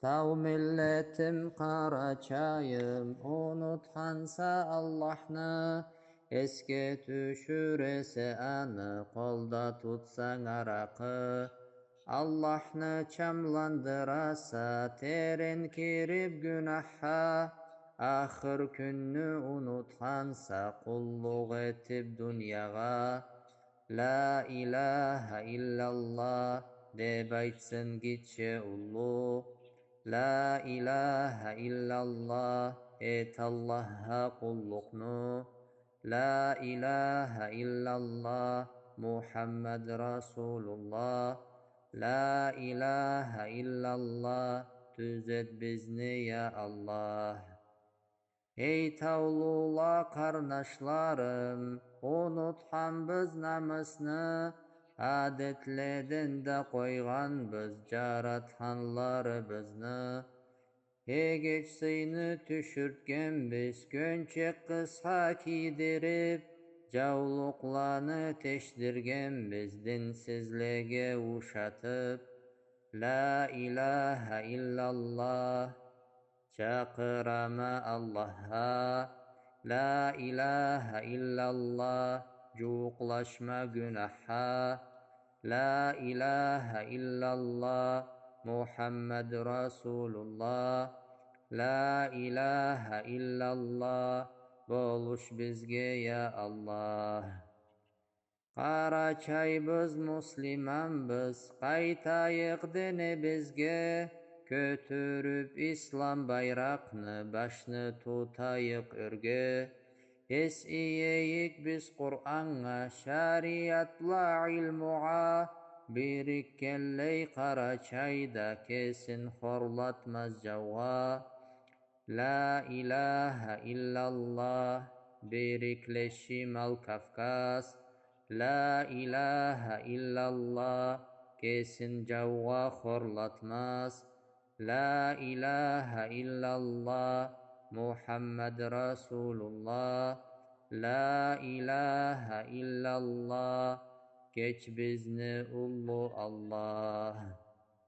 Tağ milletim Karaçayım, unutkansa Allah'ını, eske düşürese anı, kolda tutsan arakı. Allah'ını çamlandırasa, terin kirip günahha, ahir gününü unutkansa, kulluk etip dünyaga. La ilahe illallah, deb aytsın gitçe ullu. La ilahe illallah, et Allah'a kulluknu. La ilahe illallah, Muhammed Resulullah. La ilahe illallah, düzet bizni ya Allah. Ey tavlula kardeşlerim, unutkan biz namusni, adetledin de koygan biz jaratkanları bizni. Hegeçsini düşürtken biz gönçek kısa kiydirip, javluqlarni teşdirgen biz dinsizlege uşatıp. La ilahe illallah, çakırama Allah'a. La ilahe illallah, cuqlaşma günahha. La ilahe illallah, Muhammed Resulullah. La ilahe illallah, boluş bizge ya Allah. Karaçay biz musliman biz, qaytayık dini bizge, götürüp İslam bayraqni, başni tutayık örge. Es iyeyik biz Kur'an'a, şariatla ilmuğa, birikkelley Karaçayda kesin horlatmaz javga. La ilahe illallah, birikleşim al Kafkas. La ilahe illallah, kesin javga horlatmaz. La ilahe illallah, Muhammed Resulullah. La ilahe illallah, geç bizni ullu Allah.